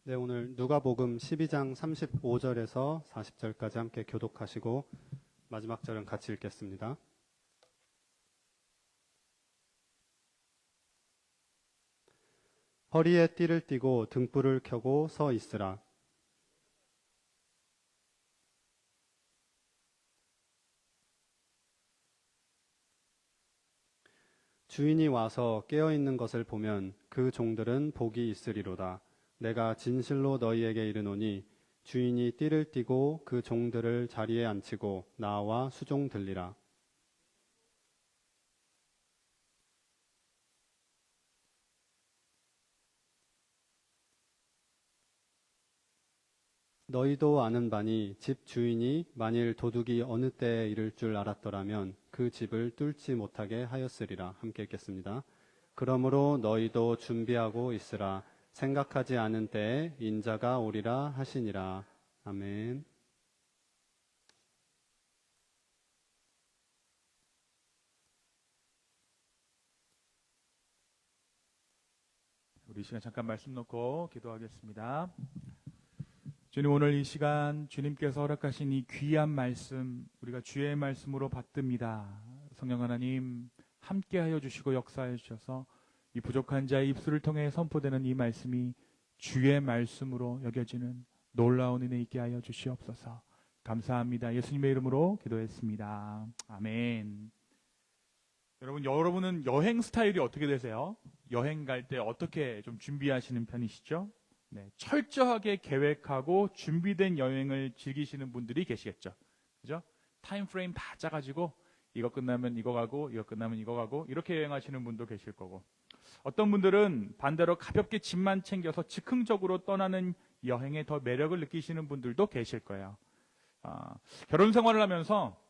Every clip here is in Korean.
네, 오늘 누가복음 12장 35절에서 40절까지 함께 교독하시고 마지막 절은 같이 읽겠습니다. 허리에 띠를 띠고 등불을 켜고 서 있으라. 주인이 와서 깨어있는 것을 보면 그 종들은 복이 있으리로다. 내가 진실로 너희에게 이르노니 주인이 띠를 띠고 그 종들을 자리에 앉히고 나와 수종 들리라. 너희도 아는 바니 집 주인이 만일 도둑이 어느 때에 이를 줄 알았더라면 그 집을 뚫지 못하게 하였으리라. 함께 읽겠습니다. 그러므로 너희도 준비하고 있으라. 생각하지 않은 때에 인자가 오리라 하시니라. 아멘. 우리 이 시간 잠깐 말씀 놓고 기도하겠습니다. 주님, 오늘 이 시간 주님께서 허락하신 이 귀한 말씀, 우리가 주의 말씀으로 받듭니다. 성령 하나님 함께하여 주시고 역사해 주셔서 이 부족한 자의 입술을 통해 선포되는 이 말씀이 주의 말씀으로 여겨지는 놀라운 은혜 있게 하여 주시옵소서. 감사합니다. 예수님의 이름으로 기도했습니다. 아멘. 여러분은 여행 스타일이 어떻게 되세요? 여행 갈 때 어떻게 좀 준비하시는 편이시죠? 네, 철저하게 계획하고 준비된 여행을 즐기시는 분들이 계시겠죠. 그죠? 타임 프레임 다 짜가지고 이거 끝나면 이거 가고 이거 끝나면 이거 가고 이렇게 여행하시는 분도 계실 거고, 어떤 분들은 반대로 가볍게 짐만 챙겨서 즉흥적으로 떠나는 여행에 더 매력을 느끼시는 분들도 계실 거예요. 결혼 생활을 하면서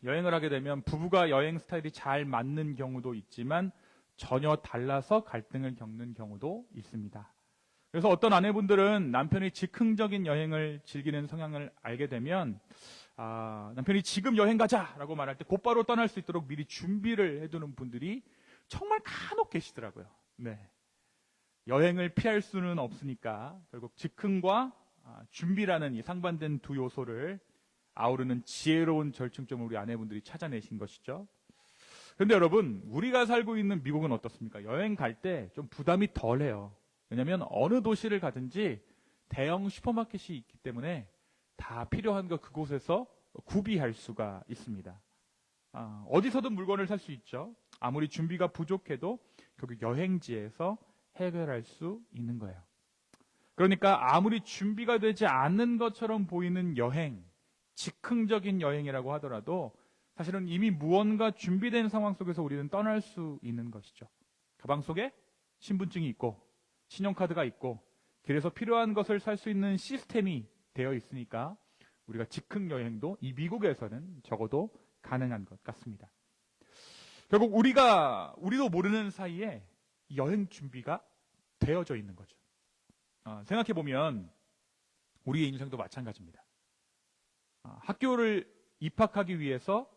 여행을 하게 되면 부부가 여행 스타일이 잘 맞는 경우도 있지만 전혀 달라서 갈등을 겪는 경우도 있습니다. 그래서 어떤 아내분들은 남편이 즉흥적인 여행을 즐기는 성향을 알게 되면 남편이 지금 여행 가자라고 말할 때 곧바로 떠날 수 있도록 미리 준비를 해두는 분들이 정말 간혹 계시더라고요. 네. 여행을 피할 수는 없으니까 결국 즉흥과 준비라는 이 상반된 두 요소를 아우르는 지혜로운 절충점을 우리 아내분들이 찾아내신 것이죠. 그런데 여러분, 우리가 살고 있는 미국은 어떻습니까? 여행 갈 때 좀 부담이 덜해요. 왜냐하면 어느 도시를 가든지 대형 슈퍼마켓이 있기 때문에 다 필요한 거 그곳에서 구비할 수가 있습니다. 어디서든 물건을 살 수 있죠. 아무리 준비가 부족해도 결국 여행지에서 해결할 수 있는 거예요. 그러니까 아무리 준비가 되지 않는 것처럼 보이는 여행, 즉흥적인 여행이라고 하더라도 사실은 이미 무언가 준비된 상황 속에서 우리는 떠날 수 있는 것이죠. 가방 속에 신분증이 있고 신용카드가 있고 길에서 필요한 것을 살 수 있는 시스템이 되어 있으니까 우리가 즉흥 여행도 이 미국에서는 적어도 가능한 것 같습니다. 결국 우리도 모르는 사이에 여행 준비가 되어져 있는 거죠. 생각해보면 우리의 인생도 마찬가지입니다. 학교를 입학하기 위해서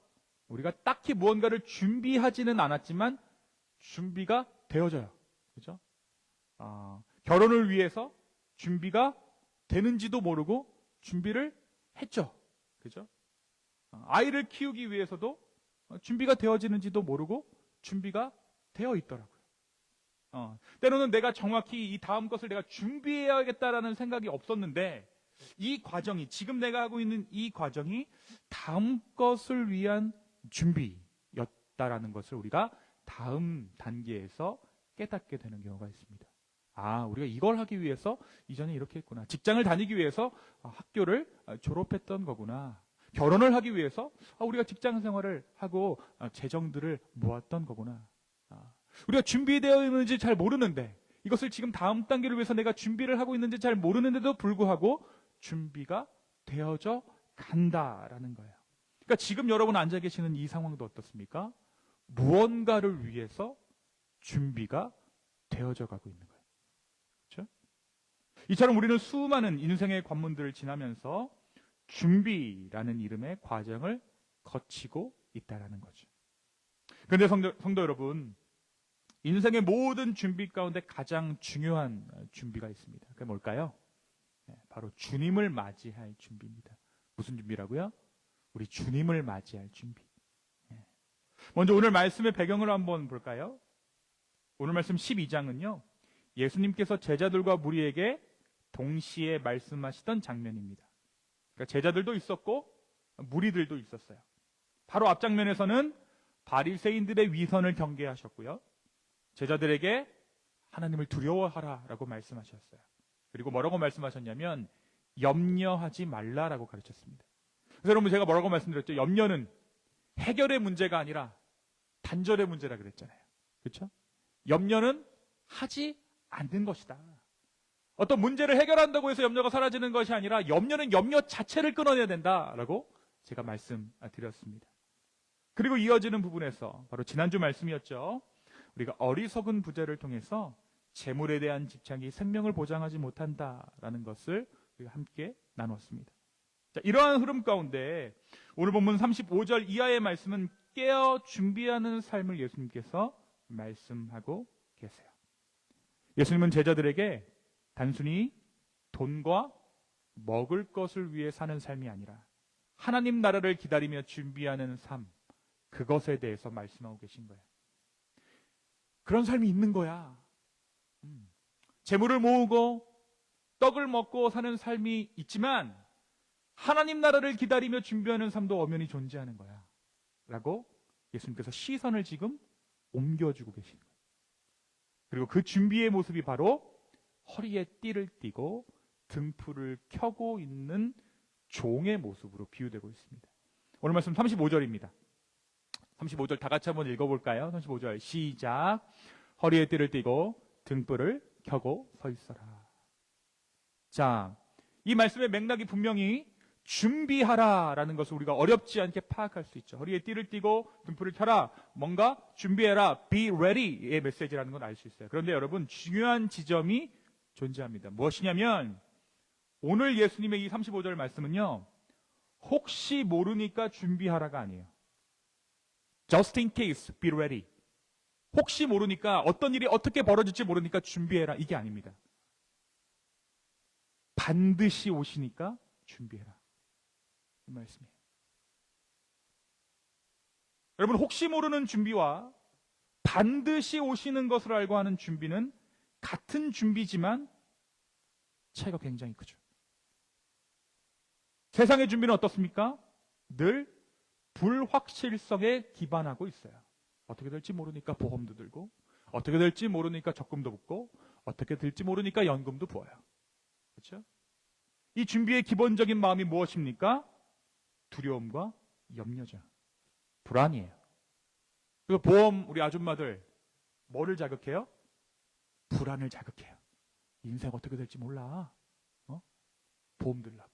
우리가 딱히 무언가를 준비하지는 않았지만 준비가 되어져요. 그죠? 결혼을 위해서 준비가 되는지도 모르고 준비를 했죠. 그죠? 아이를 키우기 위해서도 준비가 되어지는지도 모르고 준비가 되어 있더라고요. 때로는 내가 정확히 이 다음 것을 내가 준비해야겠다라는 생각이 없었는데 이 과정이, 지금 내가 하고 있는 이 과정이 다음 것을 위한 준비였다라는 것을 우리가 다음 단계에서 깨닫게 되는 경우가 있습니다. 우리가 이걸 하기 위해서 이전에 이렇게 했구나. 직장을 다니기 위해서 학교를 졸업했던 거구나. 결혼을 하기 위해서 우리가 직장 생활을 하고 재정들을 모았던 거구나. 우리가 준비되어 있는지 잘 모르는데, 이것을 지금 다음 단계를 위해서 내가 준비를 하고 있는지 잘 모르는데도 불구하고 준비가 되어져 간다라는 거예요. 그러니까 지금 여러분 앉아 계시는 이 상황도 어떻습니까? 무언가를 위해서 준비가 되어져 가고 있는 거예요. 그렇죠? 이처럼 우리는 수많은 인생의 관문들을 지나면서 준비라는 이름의 과정을 거치고 있다라는 거죠. 그런데 성도 여러분, 인생의 모든 준비 가운데 가장 중요한 준비가 있습니다. 그게 뭘까요? 바로 주님을 맞이할 준비입니다. 무슨 준비라고요? 우리 주님을 맞이할 준비. 먼저 오늘 말씀의 배경을 한번 볼까요? 오늘 말씀 12장은요. 예수님께서 제자들과 무리에게 동시에 말씀하시던 장면입니다. 그러니까 제자들도 있었고 무리들도 있었어요. 바로 앞장면에서는 바리새인들의 위선을 경계하셨고요. 제자들에게 하나님을 두려워하라라고 말씀하셨어요. 그리고 뭐라고 말씀하셨냐면 염려하지 말라라고 가르쳤습니다. 그래서 여러분 제가 뭐라고 말씀드렸죠? 염려는 해결의 문제가 아니라 단절의 문제라 그랬잖아요. 그렇죠? 염려는 하지 않는 것이다. 어떤 문제를 해결한다고 해서 염려가 사라지는 것이 아니라 염려는 염려 자체를 끊어내야 된다라고 제가 말씀드렸습니다. 그리고 이어지는 부분에서 바로 지난주 말씀이었죠. 우리가 어리석은 부자를 통해서 재물에 대한 집착이 생명을 보장하지 못한다라는 것을 우리가 함께 나눴습니다. 자, 이러한 흐름 가운데 오늘 본문 35절 이하의 말씀은 깨어 준비하는 삶을 예수님께서 말씀하고 계세요. 예수님은 제자들에게 단순히 돈과 먹을 것을 위해 사는 삶이 아니라 하나님 나라를 기다리며 준비하는 삶, 그것에 대해서 말씀하고 계신 거예요. 그런 삶이 있는 거야. 재물을 모으고 떡을 먹고 사는 삶이 있지만 하나님 나라를 기다리며 준비하는 삶도 엄연히 존재하는 거야. 라고 예수님께서 시선을 지금 옮겨주고 계신 거예요. 그리고 그 준비의 모습이 바로 허리에 띠를 띠고 등불을 켜고 있는 종의 모습으로 비유되고 있습니다. 오늘 말씀 35절입니다. 35절 다 같이 한번 읽어볼까요? 35절 시작. 허리에 띠를 띠고 등불을 켜고 서 있어라. 자, 이 말씀의 맥락이 분명히 준비하라라는 것을 우리가 어렵지 않게 파악할 수 있죠. 허리에 띠를 띠고 등불을 켜라. 뭔가 준비해라. Be ready의 메시지라는 건 알 수 있어요. 그런데 여러분 중요한 지점이 존재합니다. 무엇이냐면 오늘 예수님의 이 35절 말씀은요. 혹시 모르니까 준비하라가 아니에요. Just in case, be ready. 혹시 모르니까 어떤 일이 어떻게 벌어질지 모르니까 준비해라. 이게 아닙니다. 반드시 오시니까 준비해라. 이 말씀이에요. 여러분 혹시 모르는 준비와 반드시 오시는 것을 알고 하는 준비는 같은 준비지만 차이가 굉장히 크죠. 세상의 준비는 어떻습니까? 늘 불확실성에 기반하고 있어요. 어떻게 될지 모르니까 보험도 들고 어떻게 될지 모르니까 적금도 붓고 어떻게 될지 모르니까 연금도 부어요. 그렇죠? 이 준비의 기본적인 마음이 무엇입니까? 두려움과 염려죠. 불안이에요. 그리고 보험 우리 아줌마들 뭐를 자극해요? 불안을 자극해요. 인생 어떻게 될지 몰라. 보험 들라고.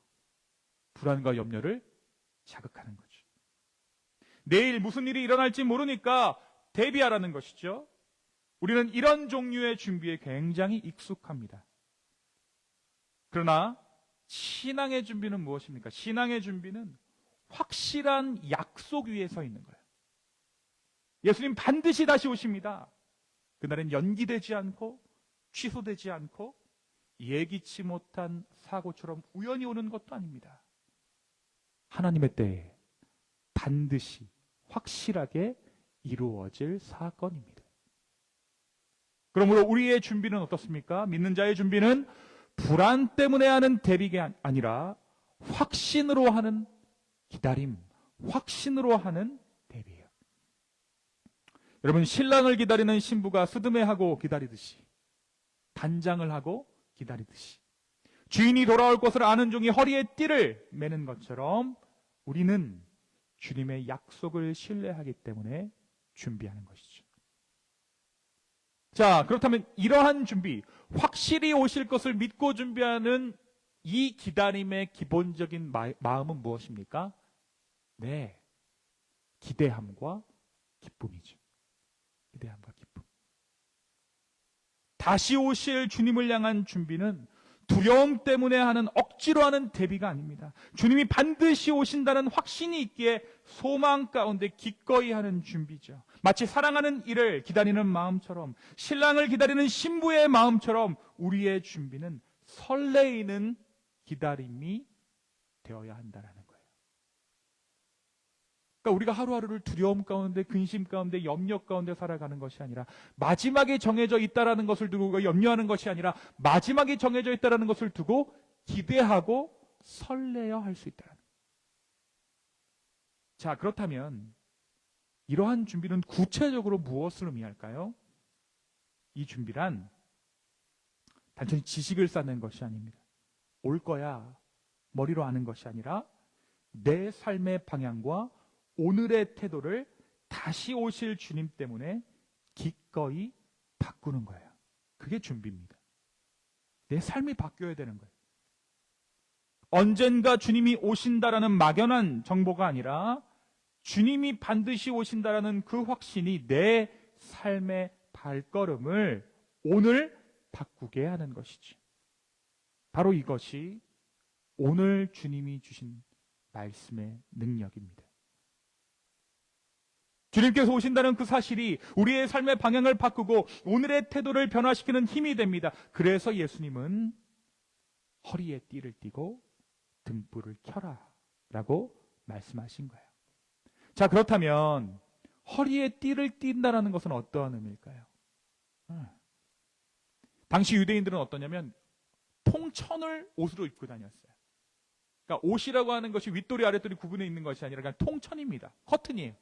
불안과 염려를 자극하는 거죠. 내일 무슨 일이 일어날지 모르니까 대비하라는 것이죠. 우리는 이런 종류의 준비에 굉장히 익숙합니다. 그러나 신앙의 준비는 무엇입니까? 신앙의 준비는 확실한 약속 위에 서 있는 거예요. 예수님 반드시 다시 오십니다. 그날은 연기되지 않고 취소되지 않고 예기치 못한 사고처럼 우연히 오는 것도 아닙니다. 하나님의 때에 반드시 확실하게 이루어질 사건입니다. 그러므로 우리의 준비는 어떻습니까? 믿는 자의 준비는 불안 때문에 하는 대비가 아니라 확신으로 하는 기다림, 확신으로 하는 대비예요. 여러분 신랑을 기다리는 신부가 스드메하고 기다리듯이 단장을 하고 기다리듯이 주인이 돌아올 것을 아는 종이 허리에 띠를 매는 것처럼 우리는 주님의 약속을 신뢰하기 때문에 준비하는 것이죠. 자, 그렇다면 이러한 준비, 확실히 오실 것을 믿고 준비하는 이 기다림의 기본적인 마음은 무엇입니까? 네, 기대함과 기쁨이죠. 기대함과 기쁨. 다시 오실 주님을 향한 준비는 두려움 때문에 하는 억지로 하는 대비가 아닙니다. 주님이 반드시 오신다는 확신이 있기에 소망 가운데 기꺼이 하는 준비죠. 마치 사랑하는 이를 기다리는 마음처럼, 신랑을 기다리는 신부의 마음처럼 우리의 준비는 설레이는 기다림이 되어야 한다라는 거예요. 그러니까 우리가 하루하루를 두려움 가운데, 근심 가운데, 염려 가운데 살아가는 것이 아니라 마지막에 정해져 있다라는 것을 두고 염려하는 것이 아니라 마지막에 정해져 있다라는 것을 두고 기대하고 설레어 할 수 있다는 거예요. 자, 그렇다면 이러한 준비는 구체적으로 무엇을 의미할까요? 이 준비란 단순히 지식을 쌓는 것이 아닙니다. 올 거야 머리로 아는 것이 아니라 내 삶의 방향과 오늘의 태도를 다시 오실 주님 때문에 기꺼이 바꾸는 거예요. 그게 준비입니다. 내 삶이 바뀌어야 되는 거예요. 언젠가 주님이 오신다라는 막연한 정보가 아니라 주님이 반드시 오신다라는 그 확신이 내 삶의 발걸음을 오늘 바꾸게 하는 것이지. 바로 이것이 오늘 주님이 주신 말씀의 능력입니다. 주님께서 오신다는 그 사실이 우리의 삶의 방향을 바꾸고 오늘의 태도를 변화시키는 힘이 됩니다. 그래서 예수님은 허리에 띠를 띠고 등불을 켜라 라고 말씀하신 거예요. 자, 그렇다면 허리에 띠를 띈다는 것은 어떠한 의미일까요? 당시 유대인들은 어떠냐면 통천을 옷으로 입고 다녔어요. 그러니까 옷이라고 하는 것이 윗도리 아랫도리 구분해 있는 것이 아니라 그냥 통천입니다. 커튼이에요.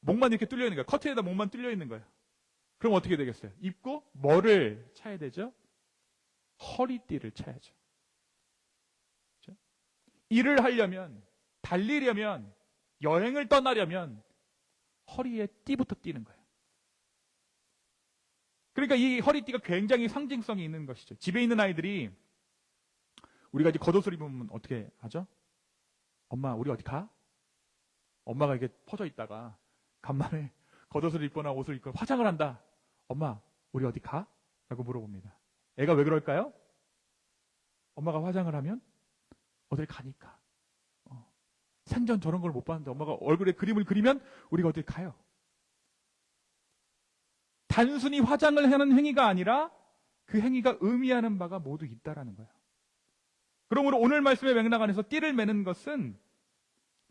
목만 이렇게 뚫려 있는 거예요. 커튼에다 목만 뚫려 있는 거예요. 그럼 어떻게 되겠어요? 입고 뭐를 차야 되죠? 허리띠를 차야죠. 그렇죠? 일을 하려면, 달리려면, 여행을 떠나려면 허리에 띠부터 띠는 거예요. 그러니까 이 허리띠가 굉장히 상징성이 있는 것이죠. 집에 있는 아이들이 우리가 이제 겉옷을 입으면 어떻게 하죠? 엄마, 우리 어디 가? 엄마가 이렇게 퍼져 있다가 간만에 겉옷을 입거나 옷을 입거나 화장을 한다. 엄마, 우리 어디 가? 라고 물어봅니다. 애가 왜 그럴까요? 엄마가 화장을 하면 어딜 가니까. 생전 저런 걸 못 봤는데 엄마가 얼굴에 그림을 그리면 우리가 어딜 가요. 단순히 화장을 하는 행위가 아니라 그 행위가 의미하는 바가 모두 있다라는 거예요. 그러므로 오늘 말씀의 맥락 안에서 띠를 매는 것은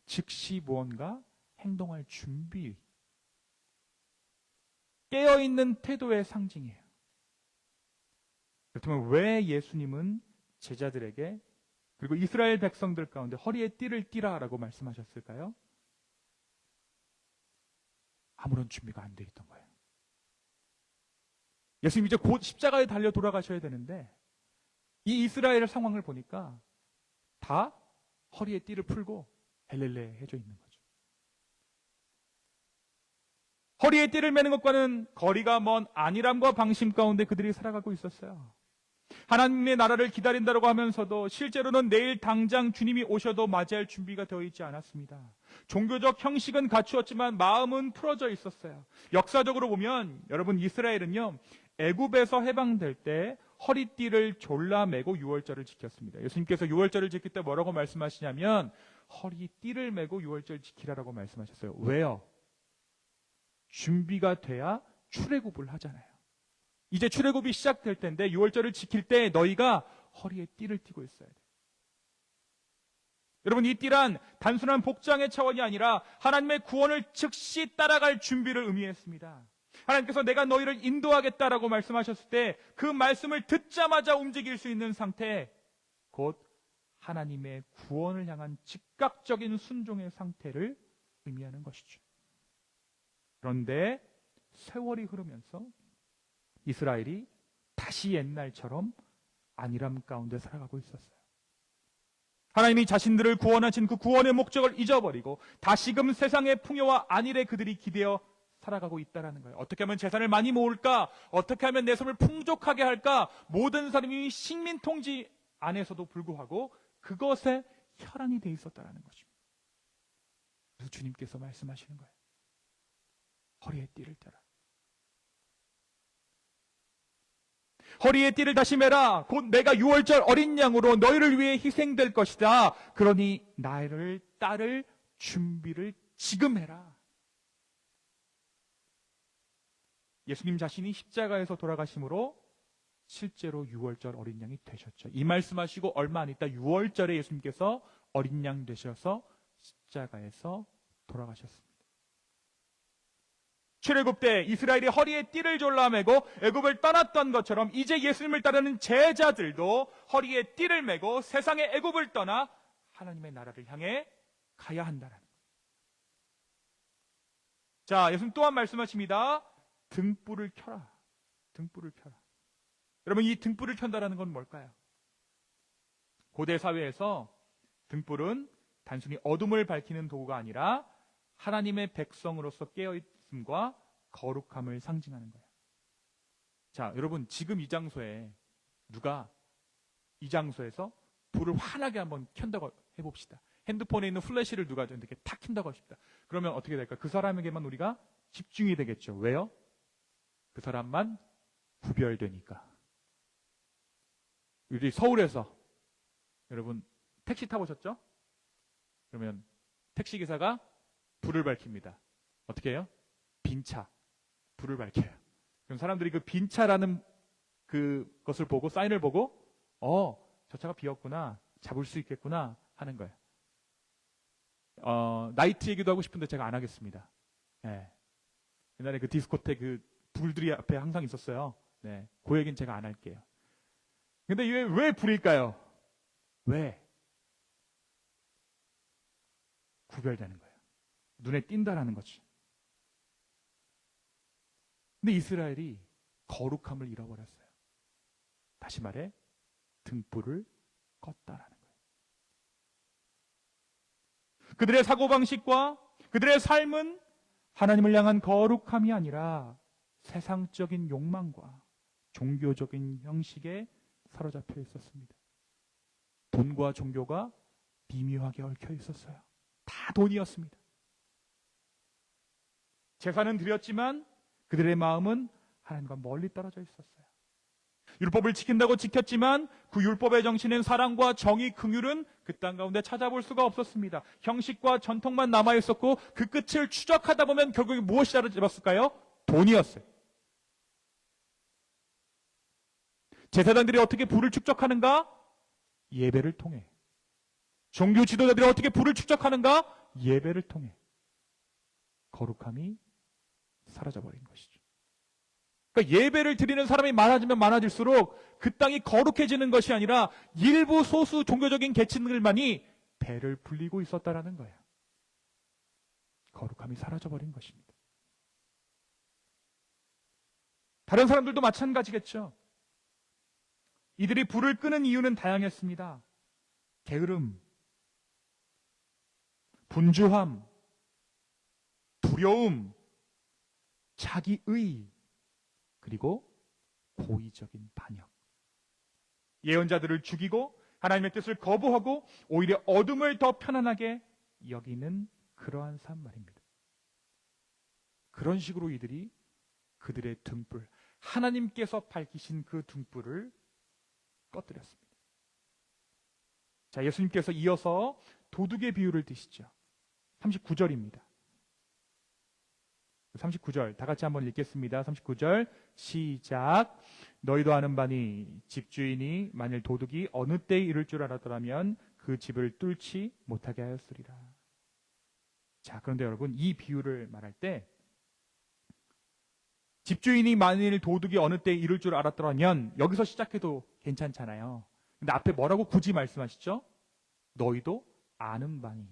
즉시 무언가 행동할 준비, 깨어있는 태도의 상징이에요. 그렇다면 왜 예수님은 제자들에게 그리고 이스라엘 백성들 가운데 허리에 띠를 띠라라고 말씀하셨을까요? 아무런 준비가 안 돼 있던 거예요. 예수님 이제 곧 십자가에 달려 돌아가셔야 되는데 이 이스라엘 상황을 보니까 다 허리에 띠를 풀고 헬렐레 해져 있는 거죠. 허리에 띠를 매는 것과는 거리가 먼 안일함과 방심 가운데 그들이 살아가고 있었어요. 하나님의 나라를 기다린다고 하면서도 실제로는 내일 당장 주님이 오셔도 맞이할 준비가 되어 있지 않았습니다. 종교적 형식은 갖추었지만 마음은 풀어져 있었어요. 역사적으로 보면 여러분 이스라엘은요 애굽에서 해방될 때 허리띠를 졸라매고 유월절을 지켰습니다. 예수님께서 유월절을 지킬 때 뭐라고 말씀하시냐면 허리띠를 매고 유월절 지키라라고 말씀하셨어요. 왜요? 준비가 돼야 출애굽을 하잖아요. 이제 출애굽이 시작될 텐데 유월절을 지킬 때 너희가 허리에 띠를 띠고 있어야 돼요. 여러분 이 띠란 단순한 복장의 차원이 아니라 하나님의 구원을 즉시 따라갈 준비를 의미했습니다. 하나님께서 내가 너희를 인도하겠다라고 말씀하셨을 때 그 말씀을 듣자마자 움직일 수 있는 상태, 곧 하나님의 구원을 향한 즉각적인 순종의 상태를 의미하는 것이죠. 그런데 세월이 흐르면서 이스라엘이 다시 옛날처럼 안일함 가운데 살아가고 있었어요. 하나님이 자신들을 구원하신 그 구원의 목적을 잊어버리고 다시금 세상의 풍요와 안일에 그들이 기대어 살아가고 있다는 거예요. 어떻게 하면 재산을 많이 모을까? 어떻게 하면 내 삶을 풍족하게 할까? 모든 사람이 식민 통치 안에서도 불구하고 그것에 혈안이 돼 있었다는 것입니다. 그래서 주님께서 말씀하시는 거예요. 허리에 띠를 떼라. 허리에 띠를 다시 매라. 곧 내가 유월절 어린 양으로 너희를 위해 희생될 것이다. 그러니 나를 따를 준비를 지금 해라. 예수님 자신이 십자가에서 돌아가심으로 실제로 유월절 어린 양이 되셨죠. 이 말씀하시고 얼마 안 있다 유월절에 예수님께서 어린 양 되셔서 십자가에서 돌아가셨습니다. 출애굽 때 이스라엘이 허리에 띠를 졸라매고 애굽을 떠났던 것처럼 이제 예수님을 따르는 제자들도 허리에 띠를 메고 세상의 애굽을 떠나 하나님의 나라를 향해 가야 한다는 거예요. 자, 예수님 또한 말씀하십니다. 등불을 켜라. 등불을 켜라. 여러분, 이 등불을 켠다라는 건 뭘까요? 고대 사회에서 등불은 단순히 어둠을 밝히는 도구가 아니라 하나님의 백성으로서 깨어있음과 거룩함을 상징하는 거예요. 자, 여러분, 지금 이 장소에 누가 이 장소에서 불을 환하게 한번 켠다고 해봅시다. 핸드폰에 있는 플래시를 누가 이렇게 탁 켠다고 하십니다. 그러면 어떻게 될까요? 그 사람에게만 우리가 집중이 되겠죠. 왜요? 그 사람만 구별되니까. 우리 서울에서 여러분 택시 타보셨죠? 그러면 택시기사가 불을 밝힙니다. 어떻게 해요? 빈 차, 불을 밝혀요. 그럼 사람들이 그 빈 차라는 그것을 보고, 사인을 보고, 저 차가 비었구나, 잡을 수 있겠구나 하는 거예요. 나이트 얘기도 하고 싶은데 제가 안 하겠습니다. 네. 옛날에 그 디스코텍 그 불들이 앞에 항상 있었어요. 네. 그 얘기는 제가 안 할게요. 근데 왜 불일까요? 왜? 구별되는 거예요. 눈에 띈다라는 거지. 근데 이스라엘이 거룩함을 잃어버렸어요. 다시 말해 등불을 껐다라는 거예요. 그들의 사고방식과 그들의 삶은 하나님을 향한 거룩함이 아니라 세상적인 욕망과 종교적인 형식에 사로잡혀 있었습니다. 돈과 종교가 미묘하게 얽혀 있었어요. 다 돈이었습니다. 제사는 드렸지만 그들의 마음은 하나님과 멀리 떨어져 있었어요. 율법을 지킨다고 지켰지만 그 율법의 정신은 사랑과 정의, 긍휼은 그 땅 가운데 찾아볼 수가 없었습니다. 형식과 전통만 남아 있었고 그 끝을 추적하다 보면 결국에 무엇이 잡았을까요? 돈이었어요. 제사장들이 어떻게 불을 축적하는가? 예배를 통해. 종교 지도자들이 어떻게 불을 축적하는가? 예배를 통해. 거룩함이 사라져버린 것이죠. 그러니까 예배를 드리는 사람이 많아지면 많아질수록 그 땅이 거룩해지는 것이 아니라 일부 소수 종교적인 계층들만이 배를 불리고 있었다라는 거예요. 거룩함이 사라져버린 것입니다. 다른 사람들도 마찬가지겠죠. 이들이 불을 끄는 이유는 다양했습니다. 게으름, 분주함, 두려움, 자기의, 그리고 고의적인 반역. 예언자들을 죽이고 하나님의 뜻을 거부하고 오히려 어둠을 더 편안하게 여기는 그러한 삶 말입니다. 그런 식으로 이들이 그들의 등불, 하나님께서 밝히신 그 등불을 꺼뜨렸습니다. 자, 예수님께서 이어서 도둑의 비유를 드시죠. 39절입니다. 39절 다 같이 한번 읽겠습니다. 39절 시작. 너희도 아는 바니 집주인이 만일 도둑이 어느 때에 이를 줄 알았더라면 그 집을 뚫지 못하게 하였으리라. 자, 그런데 여러분, 이 비유를 말할 때 집주인이 만일 도둑이 어느 때에 이를 줄 알았더라면 여기서 시작해도 괜찮잖아요. 근데 앞에 뭐라고 굳이 말씀하시죠? 너희도 아는 바니.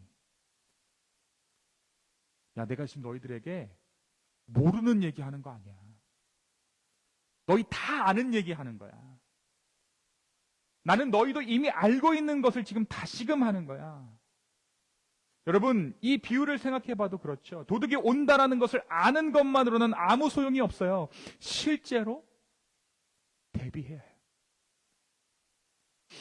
야, 내가 지금 너희들에게 모르는 얘기하는 거 아니야. 너희 다 아는 얘기하는 거야. 나는 너희도 이미 알고 있는 것을 지금 다시금 하는 거야. 여러분, 이 비유를 생각해 봐도 그렇죠. 도둑이 온다라는 것을 아는 것만으로는 아무 소용이 없어요. 실제로 대비해야 해요.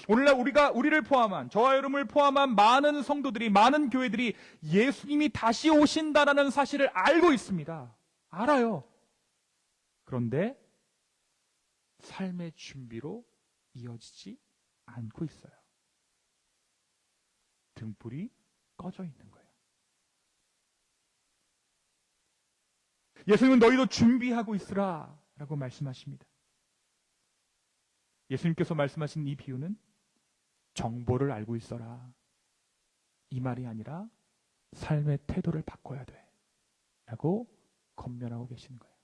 오늘날 우리를 포함한, 저와 여러분을 포함한 많은 성도들이, 많은 교회들이 예수님이 다시 오신다라는 사실을 알고 있습니다. 알아요. 그런데 삶의 준비로 이어지지 않고 있어요. 등불이 꺼져 있는 거예요. 예수님은 너희도 준비하고 있으라 라고 말씀하십니다. 예수님께서 말씀하신 이 비유는 정보를 알고 있어라, 이 말이 아니라 삶의 태도를 바꿔야 돼 라고 권면하고 계시는 거예요.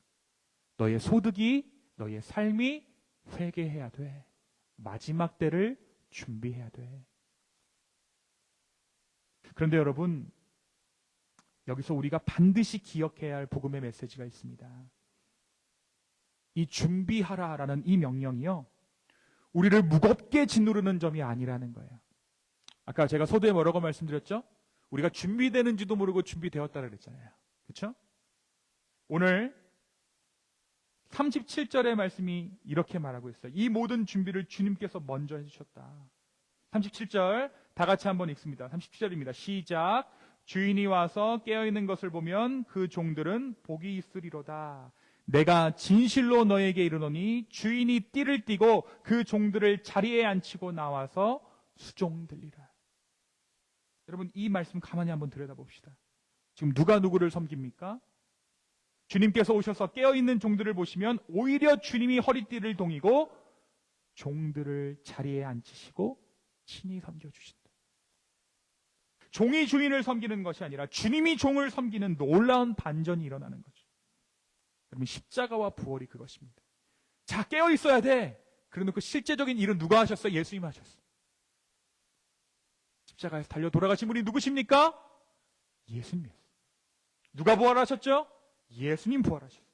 너의 소득이, 너의 삶이 회개해야 돼. 마지막 때를 준비해야 돼. 그런데 여러분, 여기서 우리가 반드시 기억해야 할 복음의 메시지가 있습니다. 이 준비하라라는 이 명령이요, 우리를 무겁게 짓누르는 점이 아니라는 거예요. 아까 제가 서두에 뭐라고 말씀드렸죠? 우리가 준비되는지도 모르고 준비되었다고 그랬잖아요. 그렇죠? 오늘 37절의 말씀이 이렇게 말하고 있어요. 이 모든 준비를 주님께서 먼저 해주셨다. 37절 다 같이 한번 읽습니다. 37절입니다. 시작. 주인이 와서 깨어있는 것을 보면 그 종들은 복이 있으리로다. 내가 진실로 너에게 이르노니 주인이 띠를 띠고 그 종들을 자리에 앉히고 나와서 수종들리라. 여러분, 이 말씀 가만히 한번 들여다봅시다. 지금 누가 누구를 섬깁니까? 주님께서 오셔서 깨어있는 종들을 보시면 오히려 주님이 허리띠를 동이고 종들을 자리에 앉히시고 친히 섬겨주신다. 종이 주인을 섬기는 것이 아니라 주님이 종을 섬기는 놀라운 반전이 일어나는 거죠. 여러분, 십자가와 부활이 그것입니다. 자, 깨어있어야 돼. 그래놓고 실제적인 일은 누가 하셨어요? 예수님 하셨어요. 십자가에서 달려 돌아가신 분이 누구십니까? 예수님이었어요. 누가 부활하셨죠? 예수님 부활하셨어요.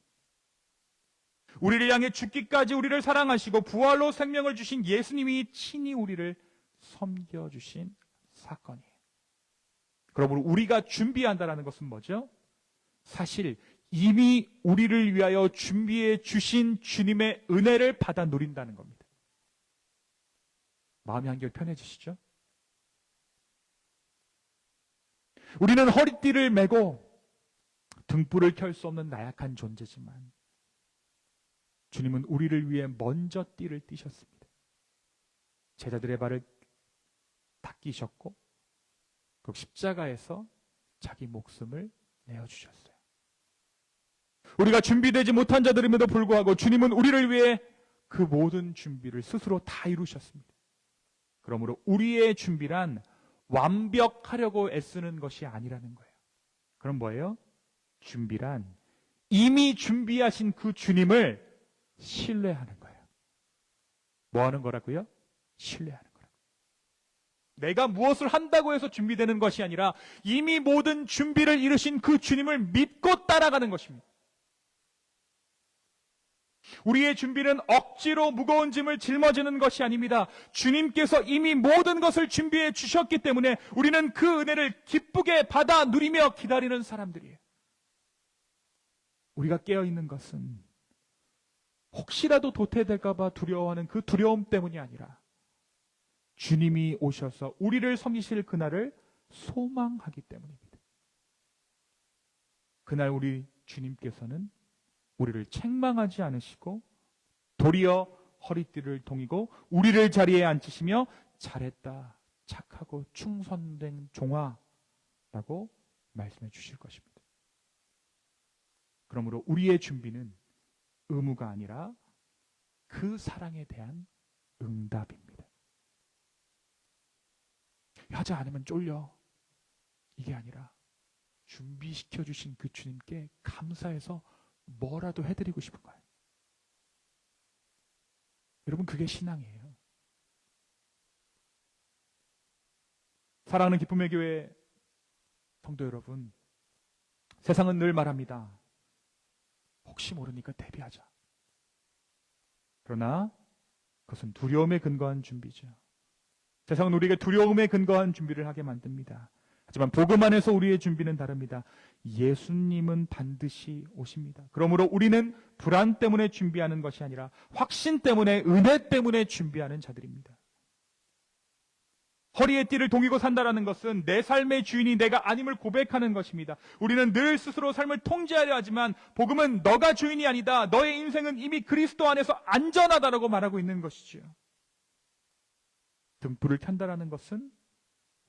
우리를 향해 죽기까지 우리를 사랑하시고 부활로 생명을 주신 예수님이 친히 우리를 섬겨주신 사건이에요. 그러므로 우리가 준비한다는 것은 뭐죠? 사실 이미 우리를 위하여 준비해 주신 주님의 은혜를 받아 누린다는 겁니다. 마음이 한결 편해지시죠? 우리는 허리띠를 메고 등불을 켤 수 없는 나약한 존재지만 주님은 우리를 위해 먼저 띠를 띠셨습니다. 제자들의 발을 닦이셨고 그 십자가에서 자기 목숨을 내어주셨어요. 우리가 준비되지 못한 자들임에도 불구하고 주님은 우리를 위해 그 모든 준비를 스스로 다 이루셨습니다. 그러므로 우리의 준비란 완벽하려고 애쓰는 것이 아니라는 거예요. 그럼 뭐예요? 준비란 이미 준비하신 그 주님을 신뢰하는 거예요. 뭐 하는 거라고요? 신뢰하는 거라고. 내가 무엇을 한다고 해서 준비되는 것이 아니라 이미 모든 준비를 이루신 그 주님을 믿고 따라가는 것입니다. 우리의 준비는 억지로 무거운 짐을 짊어지는 것이 아닙니다. 주님께서 이미 모든 것을 준비해 주셨기 때문에 우리는 그 은혜를 기쁘게 받아 누리며 기다리는 사람들이에요. 우리가 깨어있는 것은 혹시라도 도태될까 봐 두려워하는 그 두려움 때문이 아니라 주님이 오셔서 우리를 섬기실 그날을 소망하기 때문입니다. 그날 우리 주님께서는 우리를 책망하지 않으시고 도리어 허리띠를 동이고 우리를 자리에 앉히시며 잘했다, 착하고 충성된 종아라고 말씀해 주실 것입니다. 그러므로 우리의 준비는 의무가 아니라 그 사랑에 대한 응답입니다. 하지 않으면 쫄려. 이게 아니라 준비시켜 주신 그 주님께 감사해서 뭐라도 해드리고 싶은 거예요. 여러분, 그게 신앙이에요. 사랑하는 기쁨의 교회 성도 여러분, 세상은 늘 말합니다. 혹시 모르니까 대비하자. 그러나 그것은 두려움에 근거한 준비죠. 세상은 우리에게 두려움에 근거한 준비를 하게 만듭니다. 하지만 복음 안에서 우리의 준비는 다릅니다. 예수님은 반드시 오십니다. 그러므로 우리는 불안 때문에 준비하는 것이 아니라 확신 때문에, 은혜 때문에 준비하는 자들입니다. 허리에 띠를 동이고 산다라는 것은 내 삶의 주인이 내가 아님을 고백하는 것입니다. 우리는 늘 스스로 삶을 통제하려 하지만 복음은 너가 주인이 아니다. 너의 인생은 이미 그리스도 안에서 안전하다라고 말하고 있는 것이죠. 등불을 켠다라는 것은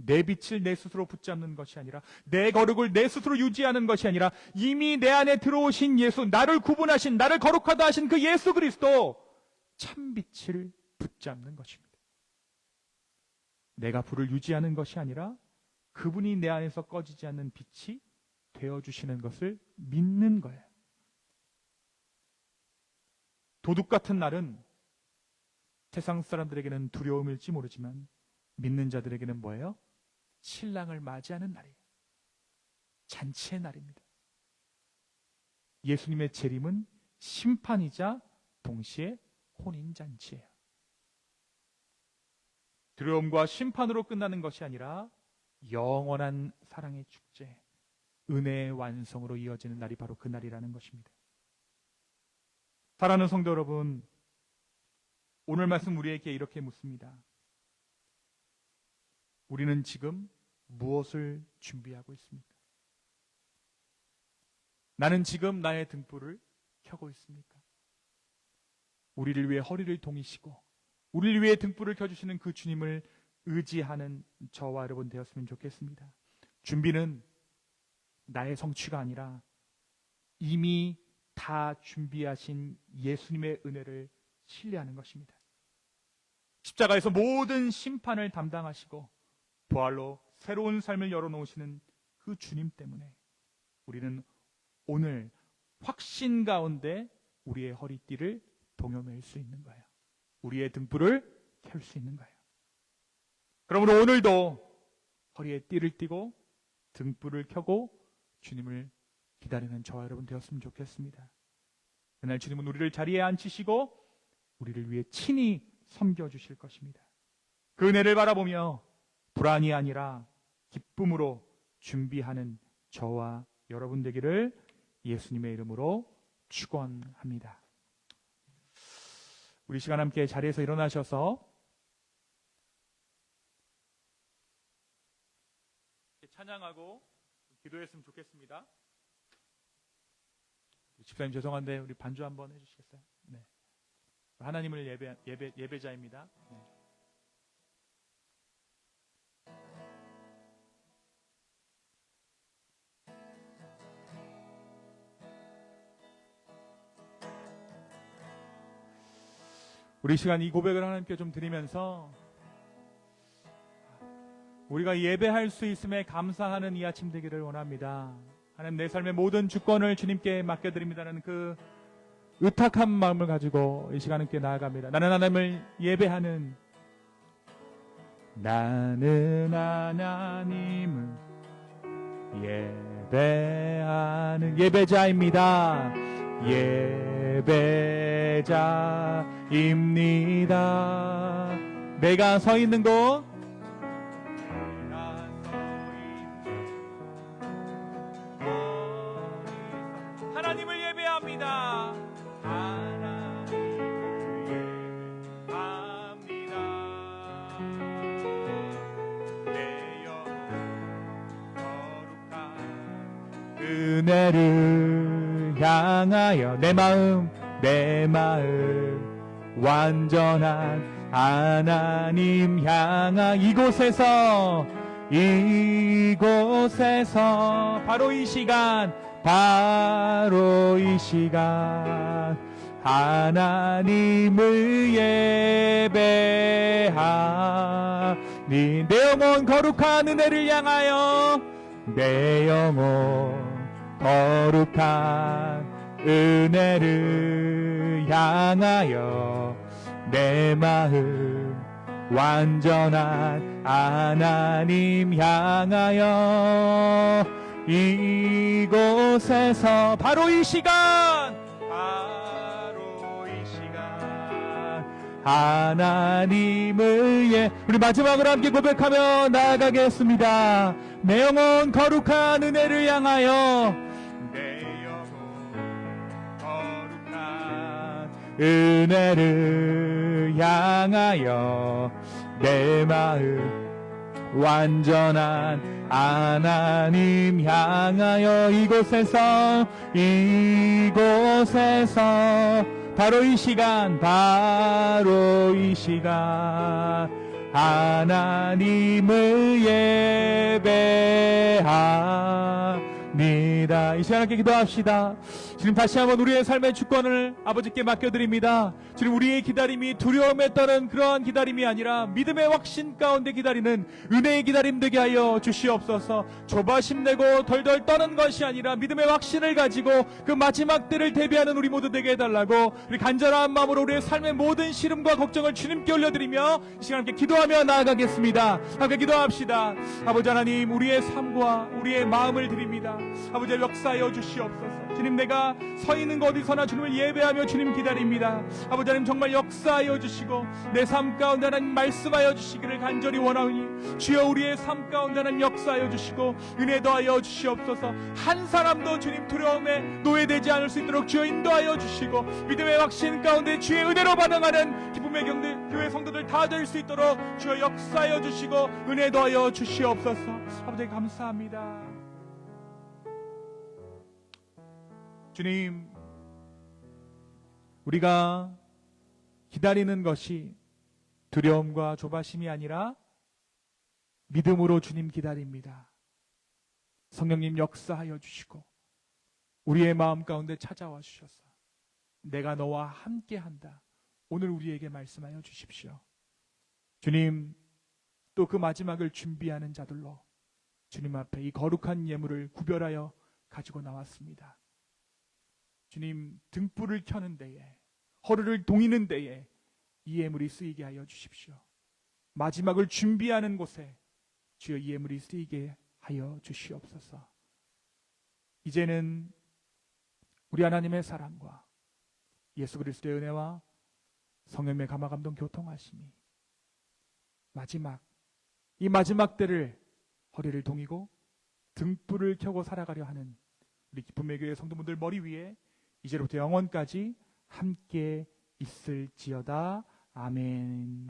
내 빛을 내 스스로 붙잡는 것이 아니라, 내 거룩을 내 스스로 유지하는 것이 아니라 이미 내 안에 들어오신 예수, 나를 구분하신, 나를 거룩하다 하신 그 예수 그리스도 참 빛을 붙잡는 것입니다. 내가 불을 유지하는 것이 아니라 그분이 내 안에서 꺼지지 않는 빛이 되어주시는 것을 믿는 거예요. 도둑 같은 날은 세상 사람들에게는 두려움일지 모르지만 믿는 자들에게는 뭐예요? 신랑을 맞이하는 날이에요. 잔치의 날입니다. 예수님의 재림은 심판이자 동시에 혼인잔치예요. 두려움과 심판으로 끝나는 것이 아니라 영원한 사랑의 축제, 은혜의 완성으로 이어지는 날이 바로 그 날이라는 것입니다. 사랑하는 성도 여러분, 오늘 말씀 우리에게 이렇게 묻습니다. 우리는 지금 무엇을 준비하고 있습니까? 나는 지금 나의 등불을 켜고 있습니까? 우리를 위해 허리를 동이시고 우리를 위해 등불을 켜주시는 그 주님을 의지하는 저와 여러분 되었으면 좋겠습니다. 준비는 나의 성취가 아니라 이미 다 준비하신 예수님의 은혜를 신뢰하는 것입니다. 십자가에서 모든 심판을 담당하시고 부활로 새로운 삶을 열어놓으시는 그 주님 때문에 우리는 오늘 확신 가운데 우리의 허리띠를 동여맬 수 있는 거예요. 우리의 등불을 켤 수 있는 거예요. 그러므로 오늘도 허리에 띠를 띠고 등불을 켜고 주님을 기다리는 저와 여러분 되었으면 좋겠습니다. 그날 주님은 우리를 자리에 앉히시고 우리를 위해 친히 섬겨주실 것입니다. 그 은혜를 바라보며 불안이 아니라 기쁨으로 준비하는 저와 여러분 되기를 예수님의 이름으로 축원합니다. 우리 시간 함께 자리에서 일어나셔서 찬양하고 기도했으면 좋겠습니다. 집사님 죄송한데 우리 반주 한번 해주시겠어요? 네. 하나님을 예배자입니다. 네. 우리 시간 이 고백을 하나님께 좀 드리면서 우리가 예배할 수 있음에 감사하는 이 아침 되기를 원합니다. 하나님, 내 삶의 모든 주권을 주님께 맡겨드립니다라는 그 의탁한 마음을 가지고 이 시간 함께 나아갑니다. 나는 하나님을 예배하는, 나는 하나님을 예배하는 예배자입니다. 예배자입니다. 내가 서 있는 곳, 하나님을 예배합니다. 하나님을 예배합니다. 내 영혼 거룩한 은혜를 향하여 내 마음 완전한 하나님 향하 이곳에서 바로 이 시간 하나님을 예배하니 내 영혼 거룩한 은혜를 향하여 내 영혼 거룩한 은혜를 향하여 내 마음 완전한 하나님 향하여 이곳에서 바로 이 시간 하나님을 우리 마지막으로 함께 고백하며 나아가겠습니다. 내 영혼 거룩한 은혜를 향하여 내 영혼 거룩한 은혜를 향하여 내 마음 완전한 하나님 향하여 이곳에서 바로 이 시간 하나님을 예배합니다. 이 시간 함께 기도합시다. 주님, 다시 한번 우리의 삶의 주권을 아버지께 맡겨드립니다. 주님, 우리의 기다림이 두려움에 떠는 그러한 기다림이 아니라 믿음의 확신 가운데 기다리는 은혜의 기다림 되게 하여 주시옵소서. 조바심 내고 덜덜 떠는 것이 아니라 믿음의 확신을 가지고 그 마지막 때를 대비하는 우리 모두 되게 해달라고, 우리 간절한 마음으로 우리의 삶의 모든 시름과 걱정을 주님께 올려드리며 이 시간 함께 기도하며 나아가겠습니다. 함께 기도합시다. 아버지 하나님, 우리의 삶과 우리의 마음을 드립니다. 아버지, 역사하여 주시옵소서. 주님, 내가 서 있는 곳 어디서나 주님을 예배하며 주님 기다립니다. 아버지 하나님, 정말 역사하여 주시고 내 삶 가운데 하나님 말씀하여 주시기를 간절히 원하오니, 주여 우리의 삶 가운데 하나님 역사하여 주시고 은혜 더하여 주시옵소서. 한 사람도 주님 두려움에 노예되지 않을 수 있도록 주여 인도하여 주시고, 믿음의 확신 가운데 주의 은혜로 반응하는 기쁨의 교회 성도들 다 될 수 있도록 주여 역사하여 주시고 은혜 더하여 주시옵소서. 아버지 감사합니다. 주님, 우리가 기다리는 것이 두려움과 조바심이 아니라 믿음으로 주님 기다립니다. 성령님 역사하여 주시고 우리의 마음 가운데 찾아와 주셔서 내가 너와 함께한다, 오늘 우리에게 말씀하여 주십시오. 주님, 또 그 마지막을 준비하는 자들로 주님 앞에 이 거룩한 예물을 구별하여 가지고 나왔습니다. 주님, 등불을 켜는 데에, 허리를 동이는 데에 이 예물이 쓰이게 하여 주십시오. 마지막을 준비하는 곳에 주여 이 예물이 쓰이게 하여 주시옵소서. 이제는 우리 하나님의 사랑과 예수 그리스도의 은혜와 성령의 감화감동 교통하심이 이 마지막 때를 허리를 동이고 등불을 켜고 살아가려 하는 우리 기쁨의 교회 성도분들 머리 위에 이제로부터 영원까지 함께 있을지어다. 아멘.